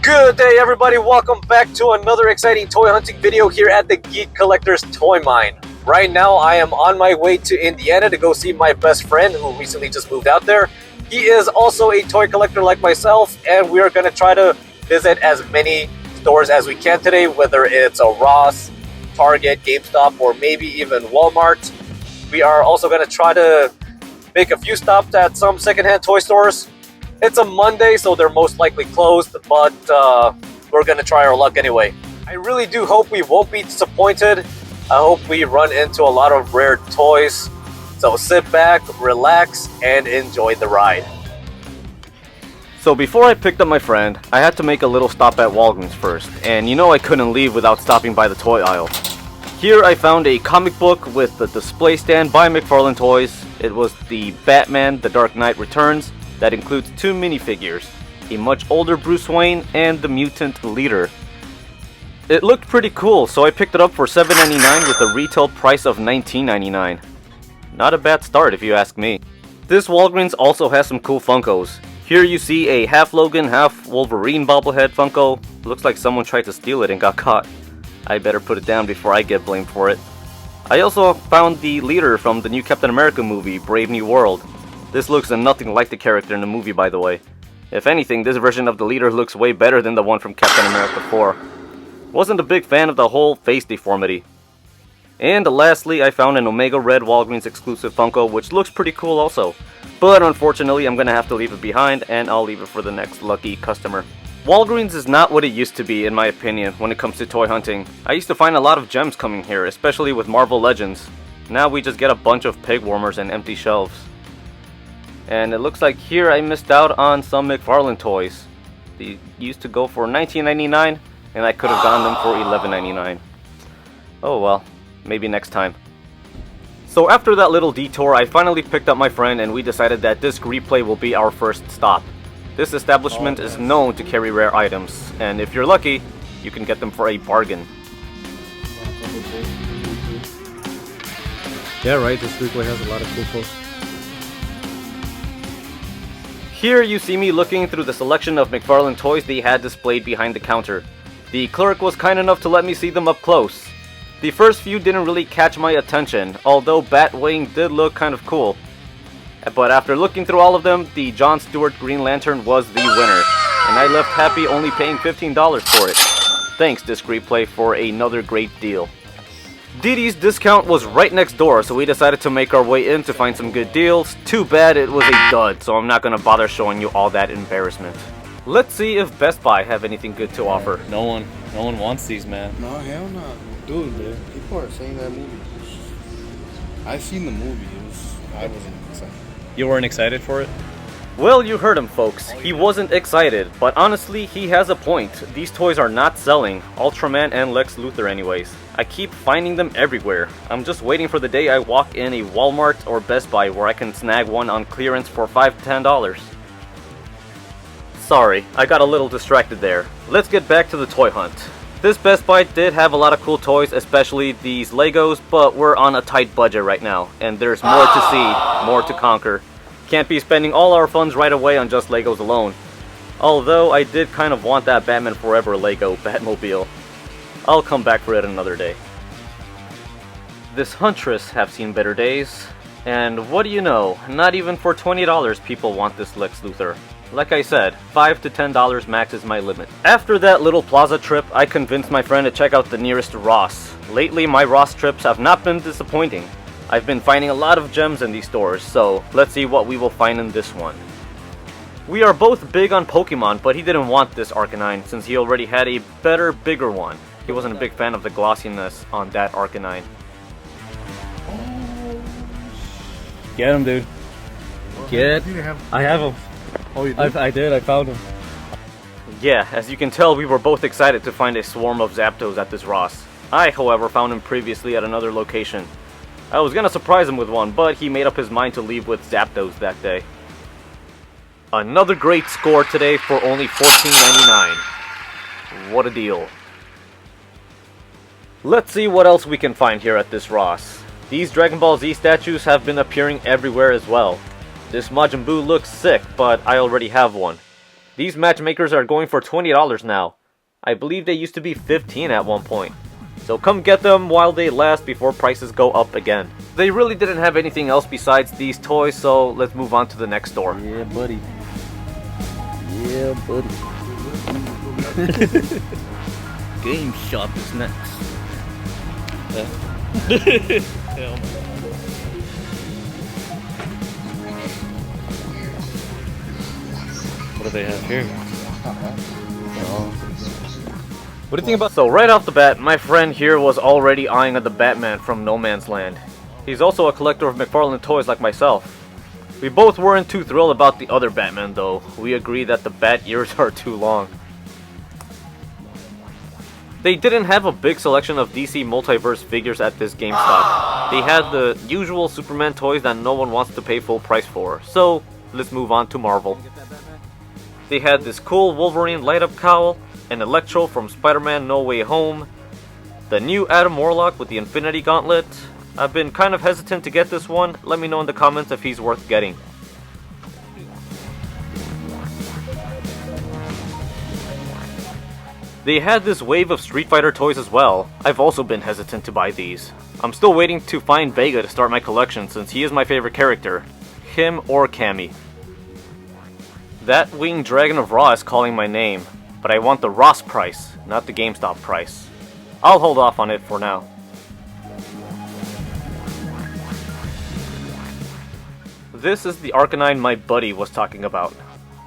Good day, everybody. Welcome back to another exciting toy hunting video here at the Geek Collector's Toy Mine. Right now, I am on my way to Indiana to go see my best friend who recently just moved out there. He is also a toy collector like myself, and we are going to try to visit as many stores as we can today, whether it's a Ross, Target, Gamestop, or maybe even Walmart. We are also going to try to make a few stops at some secondhand toy stores. It's a Monday, so they're most likely closed, but we're going to try our luck anyway. I really do hope we won't be disappointed. I hope we run into a lot of rare toys. So sit back, relax, and enjoy the ride. So before I picked up my friend, I had to make a little stop at Walgreens first. And you know I couldn't leave without stopping by the toy aisle. Here I found a comic book with the display stand by McFarlane Toys. It was the Batman The Dark Knight Returns. That includes two minifigures, a much older Bruce Wayne and the mutant leader. It looked pretty cool, so I picked it up for $7.99 with a retail price of $19.99. Not a bad start if you ask me. This Walgreens also has some cool Funkos. Here you see a half Logan, half Wolverine bobblehead Funko. Looks like someone tried to steal it and got caught. I better put it down before I get blamed for it. I also found the leader from the new Captain America movie, Brave New World. This looks nothing like the character in the movie, by the way. If anything, this version of the leader looks way better than the one from Captain America 4. Wasn't a big fan of the whole face deformity. And lastly, I found an Omega Red Walgreens exclusive Funko, which looks pretty cool also. But unfortunately, I'm gonna have to leave it behind, and I'll leave it for the next lucky customer. Walgreens is not what it used to be, in my opinion, when it comes to toy hunting. I used to find a lot of gems coming here, especially with Marvel Legends. Now we just get a bunch of pig warmers and empty shelves. And it looks like here I missed out on some McFarlane toys. They used to go for $19.99, and I could have gotten them for $11.99. Oh well, maybe next time. So after that little detour, I finally picked up my friend and we decided that Disc Replay will be our first stop. This establishment is known to carry rare items, and if you're lucky, you can get them for a bargain. Yeah, right, Disc Replay has a lot of cool posts. Here you see me looking through the selection of McFarlane toys they had displayed behind the counter. The clerk was kind enough to let me see them up close. The first few didn't really catch my attention, although Batwing did look kind of cool. But after looking through all of them, the John Stewart Green Lantern was the winner, and I left happy only paying $15 for it. Thanks Disc Replay for another great deal. Dee Dee's discount was right next door, so we decided to make our way in to find some good deals. Too bad it was a dud, so I'm not gonna bother showing you all that embarrassment. Let's see if Best Buy have anything good to offer. No one wants these, man. No, hell no. Dude, people are saying that movie. I've seen the movie. I wasn't excited. You weren't excited for it? Well, you heard him, folks. He wasn't excited, but honestly, he has a point. These toys are not selling. Ultraman and Lex Luthor anyways. I keep finding them everywhere. I'm just waiting for the day I walk in a Walmart or Best Buy where I can snag one on clearance for $5 to $10. Sorry, I got a little distracted there. Let's get back to the toy hunt. This Best Buy did have a lot of cool toys, especially these Legos, but we're on a tight budget right now, and there's more to see, more to conquer. Can't be spending all our funds right away on just Legos alone. Although I did kind of want that Batman Forever Lego Batmobile. I'll come back for it another day. This Huntress have seen better days, and what do you know, not even for $20 people want this Lex Luthor. Like I said, $5 to $10 max is my limit. After that little plaza trip, I convinced my friend to check out the nearest Ross. Lately, my Ross trips have not been disappointing. I've been finding a lot of gems in these stores, so let's see what we will find in this one. We are both big on Pokemon, but he didn't want this Arcanine since he already had a better, bigger one. He wasn't a big fan of the glossiness on that Arcanine. Get him, dude. I have him. Oh, you did? I did, I found him. Yeah, as you can tell, we were both excited to find a swarm of Zapdos at this Ross. I, however, found him previously at another location. I was gonna surprise him with one, but he made up his mind to leave with Zapdos that day. Another great score today for only $14.99. What a deal. Let's see what else we can find here at this Ross. These Dragon Ball Z statues have been appearing everywhere as well. This Majin Buu looks sick, but I already have one. These matchmakers are going for $20 now. I believe they used to be $15 at one point. So come get them while they last before prices go up again. They really didn't have anything else besides these toys, so let's move on to the next store. Yeah, buddy. Yeah, buddy. Gamestop is next. Hell no. What do they have here? What do you think about? So right off the bat, my friend here was already eyeing on the Batman from No Man's Land. He's also a collector of McFarlane toys like myself. We both weren't too thrilled about the other Batman though. We agree that the bat ears are too long. They didn't have a big selection of DC Multiverse figures at this GameStop. They had the usual Superman toys that no one wants to pay full price for. So let's move on to Marvel. They had this cool Wolverine light-up cowl, an Electro from Spider-Man No Way Home, the new Adam Warlock with the Infinity Gauntlet. I've been kind of hesitant to get this one. Let me know in the comments if he's worth getting. They had this wave of Street Fighter toys as well. I've also been hesitant to buy these. I'm still waiting to find Vega to start my collection since he is my favorite character. Him or Cammy. That winged dragon of Ra is calling my name, but I want the Ross price, not the GameStop price. I'll hold off on it for now. This is the Arcanine my buddy was talking about.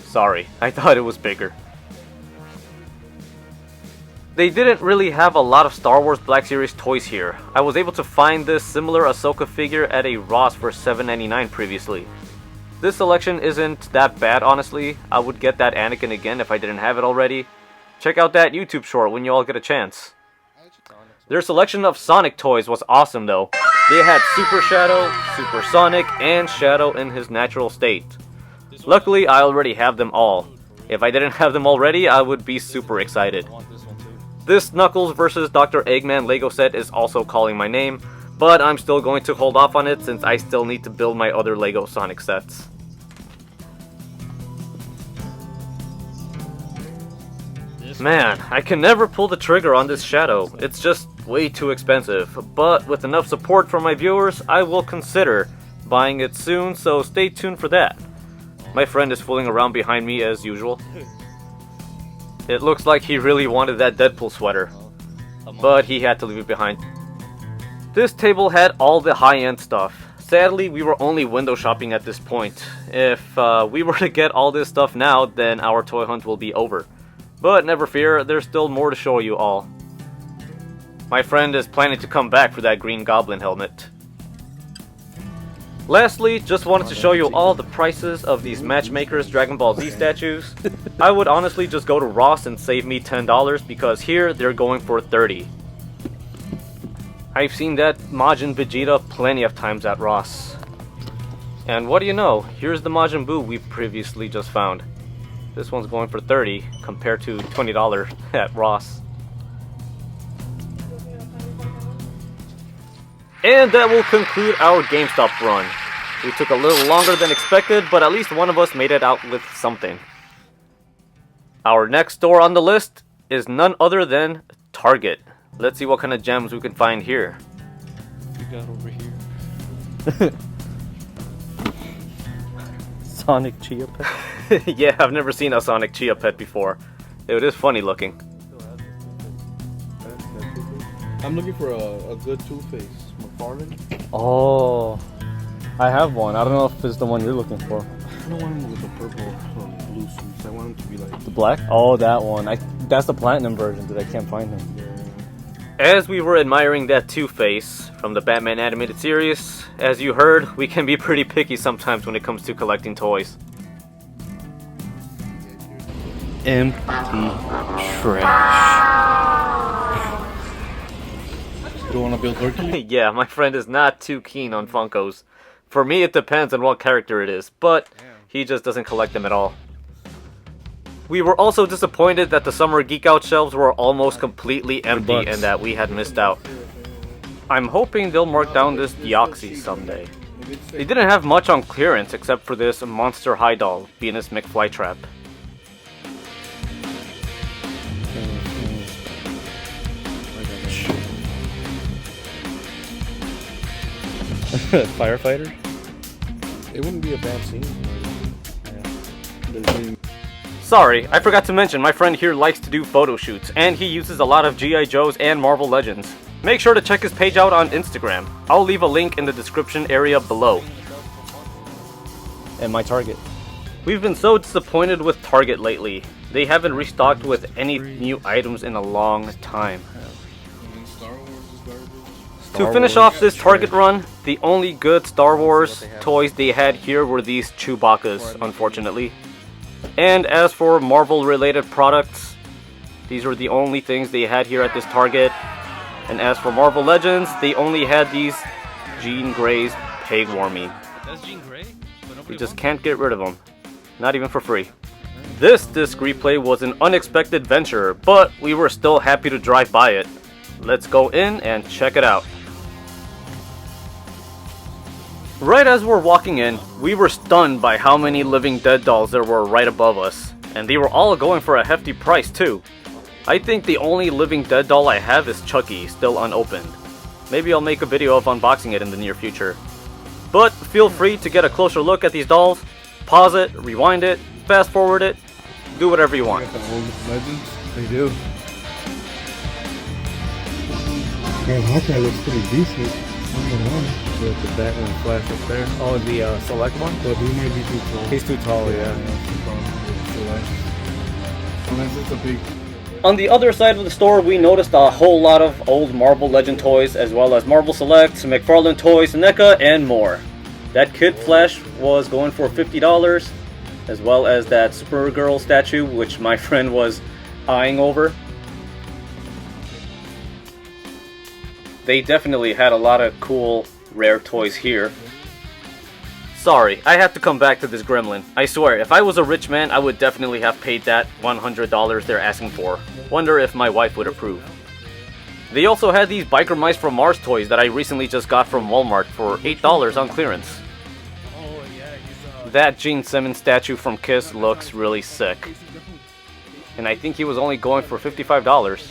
Sorry, I thought it was bigger. They didn't really have a lot of Star Wars Black Series toys here. I was able to find this similar Ahsoka figure at a Ross for $7.99 previously. This selection isn't that bad, honestly. I would get that Anakin again if I didn't have it already. Check out that YouTube short when you all get a chance. Their selection of Sonic toys was awesome though. They had Super Shadow, Super Sonic, and Shadow in his natural state. Luckily, I already have them all. If I didn't have them already, I would be super excited. This Knuckles vs. Dr. Eggman Lego set is also calling my name, but I'm still going to hold off on it since I still need to build my other Lego Sonic sets. Man, I can never pull the trigger on this Shadow. It's just way too expensive, but with enough support from my viewers, I will consider buying it soon, so stay tuned for that. My friend is fooling around behind me as usual. It looks like he really wanted that Deadpool sweater, but he had to leave it behind. This table had all the high-end stuff. Sadly, we were only window shopping at this point. If we were to get all this stuff now, then our toy hunt will be over. But never fear, there's still more to show you all. My friend is planning to come back for that Green Goblin helmet. Lastly, just wanted to show you all the prices of these Matchmakers Dragon Ball Z statues. I would honestly just go to Ross and save me $10 because here they're going for $30. I've seen that Majin Vegeta plenty of times at Ross. And what do you know, here's the Majin Buu we previously just found. This one's going for $30 compared to $20 at Ross. And that will conclude our GameStop run. We took a little longer than expected, but at least one of us made it out with something. Our next store on the list is none other than Target. Let's see what kind of gems we can find here. We got over here. Sonic Chia Pet? Yeah, I've never seen a Sonic Chia Pet before. It is funny looking. I'm looking for a good Two-Face. McFarlane? Oh, I have one. I don't know if it's the one you're looking for. I don't want him with the purple blue suits. I want him to be like... The black? Oh, that one. That's the platinum version, dude. I can't find him. As we were admiring that Two-Face from the Batman animated series, as you heard, we can be pretty picky sometimes when it comes to collecting toys. Empty trash. You don't want to build Hercules? Yeah, my friend is not too keen on Funkos. For me, it depends on what character it is, but he just doesn't collect them at all. We were also disappointed that the Summer Geek Out shelves were almost completely empty and that we had missed out. I'm hoping they'll mark down this Deoxys someday. They didn't have much on clearance except for this Monster High Doll, Venus McFlytrap. Firefighter? It wouldn't be a bad scene. Yeah. Sorry, I forgot to mention my friend here likes to do photo shoots, and he uses a lot of G.I. Joes and Marvel Legends. Make sure to check his page out on Instagram. I'll leave a link in the description area below. And my Target. We've been so disappointed with Target lately. They haven't restocked with any new items in a long time. To finish off this Target run, the only good Star Wars toys they had here were these Chewbacca's, unfortunately. And as for Marvel related products, these were the only things they had here at this Target. And as for Marvel Legends, they only had these Jean Grey's Peg Warming. That's Jean Grey? We just can't get rid of them. Not even for free. This disc replay was an unexpected venture, but we were still happy to drive by it. Let's go in and check it out. Right as we're walking in, we were stunned by how many Living Dead dolls there were right above us. And they were all going for a hefty price too. I think the only Living Dead doll I have is Chucky, still unopened. Maybe I'll make a video of unboxing it in the near future. But feel free to get a closer look at these dolls. Pause it, rewind it, fast forward it, do whatever you want. The old Legends. They do. Man, Hawkeye looks pretty decent. With the Batman flash up there. Oh, the select one? But he might be too tall. He's too tall, yeah. Unless it's a big... On the other side of the store, we noticed a whole lot of old Marvel Legend toys, as well as Marvel Selects, McFarlane toys, Neca, and more. That Kid Flash was going for $50, as well as that Supergirl statue, which my friend was eyeing over. They definitely had a lot of cool, rare toys here. Sorry, I have to come back to this gremlin. I swear, if I was a rich man, I would definitely have paid that $100 they're asking for. Wonder if my wife would approve. They also had these Biker Mice from Mars toys that I recently just got from Walmart for $8 on clearance. That Gene Simmons statue from Kiss looks really sick. And I think he was only going for $55.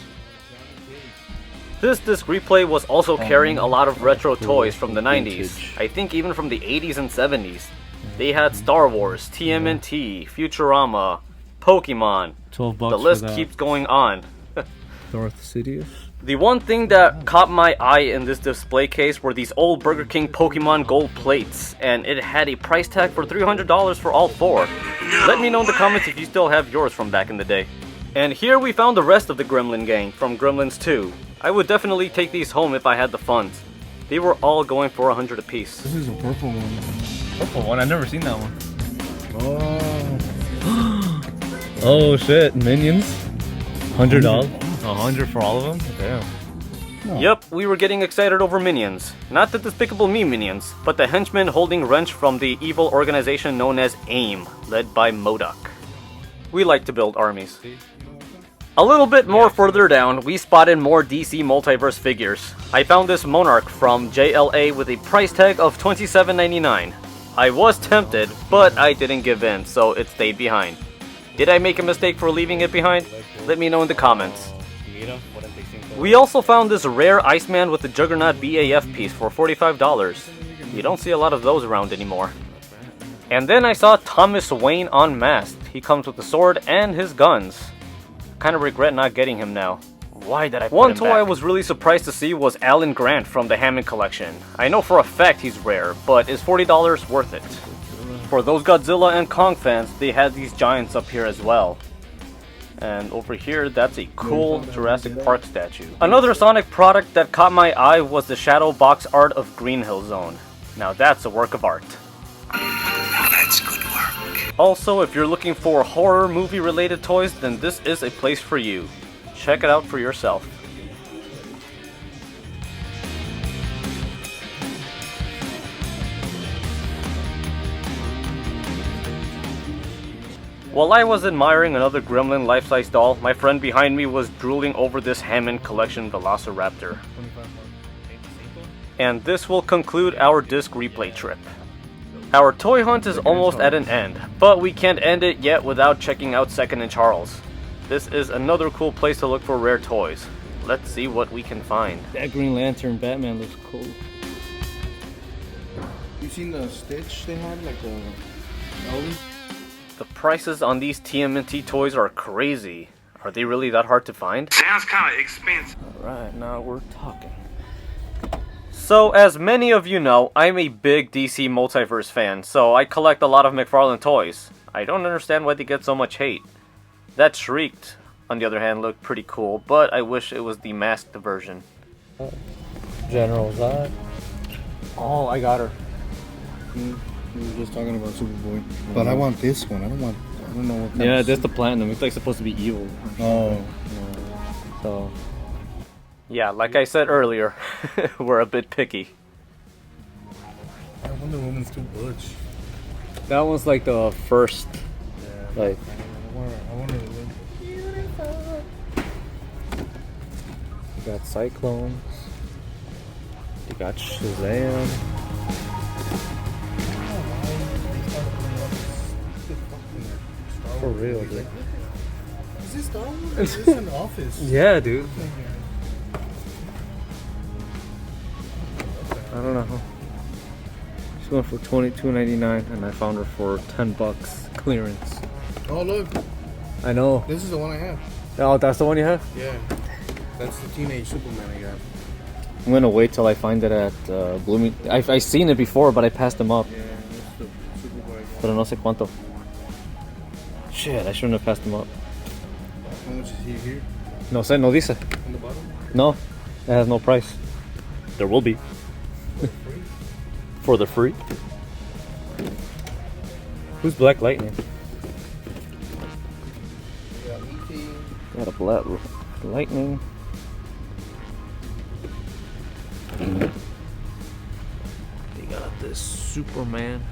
This disc replay was also carrying a lot of retro toys from the 90s. I think even from the 80s and 70s. They had Star Wars, TMNT, Futurama, Pokemon. 12 bucks. The list keeps going on. Darth Sidious. The one thing that caught my eye in this display case were these old Burger King Pokemon gold plates, and it had a price tag for $300 for all four. Let me know in the comments if you still have yours from back in the day. And here we found the rest of the Gremlin gang from Gremlins 2. I would definitely take these home if I had the funds. They were all going for $100 a piece. This is a purple one. Purple one? I've never seen that one. Oh. Oh shit, Minions. $100? 100 for all of them? Damn. No. Yep, we were getting excited over Minions. Not the Despicable Me Minions, but the henchmen holding wrench from the evil organization known as AIM, led by MODOK. We like to build armies. A little bit more further down, we spotted more DC Multiverse figures. I found this Monarch from JLA with a price tag of $27.99. I was tempted, but I didn't give in, so it stayed behind. Did I make a mistake for leaving it behind? Let me know in the comments. We also found this rare Iceman with the Juggernaut BAF piece for $45. You don't see a lot of those around anymore. And then I saw Thomas Wayne unmasked. He comes with a sword and his guns. Kind of regret not getting him now. Why did I put him back? One toy I was really surprised to see was Alan Grant from the Hammond collection. I know for a fact he's rare, but is $40 worth it? For those Godzilla and Kong fans, they had these giants up here as well. And over here, that's a cool Jurassic Park statue. Another Sonic product that caught my eye was the shadow box art of Green Hill Zone. Now that's a work of art. Now that's good work. Also, if you're looking for horror movie related toys, then this is a place for you. Check it out for yourself. While I was admiring another Gremlin life-size doll, my friend behind me was drooling over this Hammond Collection Velociraptor. And this will conclude our disc replay trip. Our toy hunt is almost at an end, but we can't end it yet without checking out 2nd and Charles. This is another cool place to look for rare toys. Let's see what we can find. That Green Lantern Batman looks cool. seen the Stitch they had, like the Ellie? The prices on these TMNT toys are crazy. Are they really that hard to find? Sounds kind of expensive. Alright, now we're talking. So, as many of you know, I'm a big DC Multiverse fan, so I collect a lot of McFarlane toys. I don't understand why they get so much hate. That Shrieked, on the other hand, looked pretty cool, but I wish it was the masked version. General Zod. Oh, I got her. We were just talking about Superboy. But I want this one. I don't know what kind Yeah, of that's the platinum. It's like supposed to be evil. Oh. So. Yeah, like I said earlier, we're a bit picky. Wonder Woman's too butch. That was like the first. Yeah. Like. I wonder You got Cyclones. You got Shazam. For real, dude. Is this Star Wars? Or is this an Office? Yeah, dude. I don't know. She went for $22.99 and I found her for $10 clearance. Oh look, I know. this is the one I have. Oh, that's the one you have? Yeah. That's the Teenage Superman I got. I'm gonna wait till I find it at Blooming. I've seen it before, but I passed them up. Yeah, that's the Superboy. Pero no sé cuánto. Shit, I shouldn't have passed them up. How much is he here? No sé, no dice. On the bottom? No, it has no price. There will be. For the free. Who's Black Lightning? We got E.T. Got a Black Lightning. They got this Superman.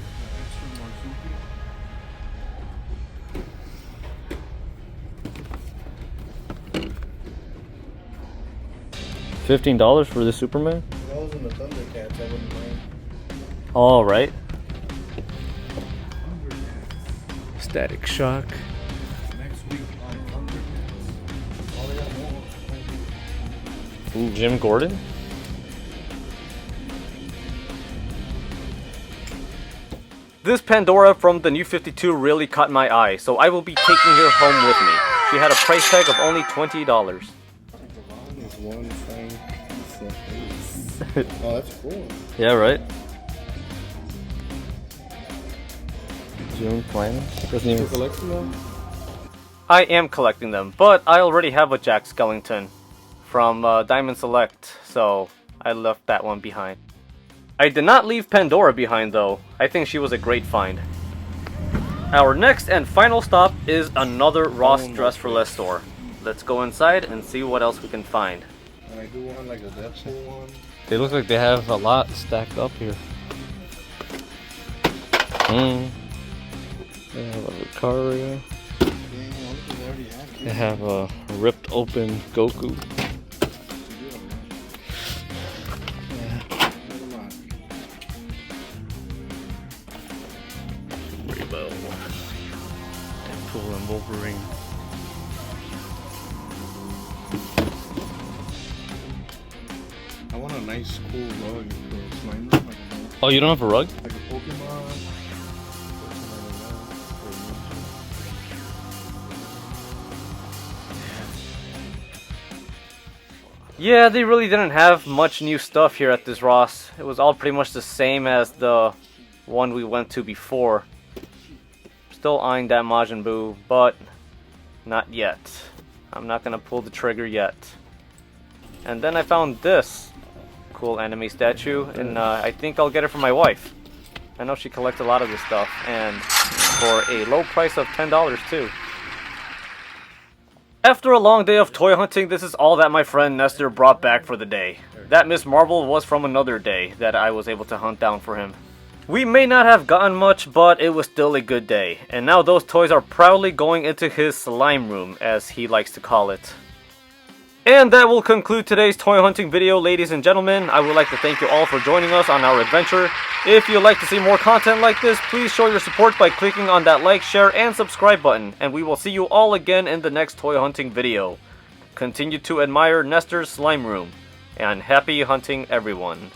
$15 for the Superman? If I was in the Thundercats, I wouldn't mind. All right. Static Shock. Next week on Thundercats. Oh, they got more. Ooh, Jim Gordon. This Pandora from the New 52 really caught my eye, so I will be taking her home with me. She had a price tag of only $20. There's one thing. Oh, that's cool. Yeah, right. June Plan. Doesn't even. Collection though? I am collecting them, but I already have a Jakks skeleton from Diamond Select, so I left that one behind. I did not leave Pandora behind though. I think she was a great find. Our next and final stop is another Ross Dress for Less store. Let's go inside and see what else we can find. And I do want like a Deadpool one. They look like they have a lot stacked up here. They have a Lucario. They have a ripped open Goku. Rainbow. Deadpool and Wolverine. I want a nice cool rug for a slime room. Oh, you don't have a rug? Like a Pokemon. Yeah, they really didn't have much new stuff here at this Ross. It was all pretty much the same as the one we went to before. Still eyeing that Majin Buu, but not yet. I'm not gonna pull the trigger yet. And then I found this cool anime statue, and I think I'll get it for my wife. I know she collects a lot of this stuff, and for a low price of $10 too. After a long day of toy hunting, this is all that my friend Nestor brought back for the day. That Miss Marvel was from another day that I was able to hunt down for him. We may not have gotten much, but it was still a good day. And now those toys are proudly going into his slime room, as he likes to call it. And that will conclude today's toy hunting video, ladies and gentlemen. I would like to thank you all for joining us on our adventure. If you'd like to see more content like this, please show your support by clicking on that like, share, and subscribe button. And we will see you all again in the next toy hunting video. Continue to admire Nestor's slime room. And happy hunting, everyone.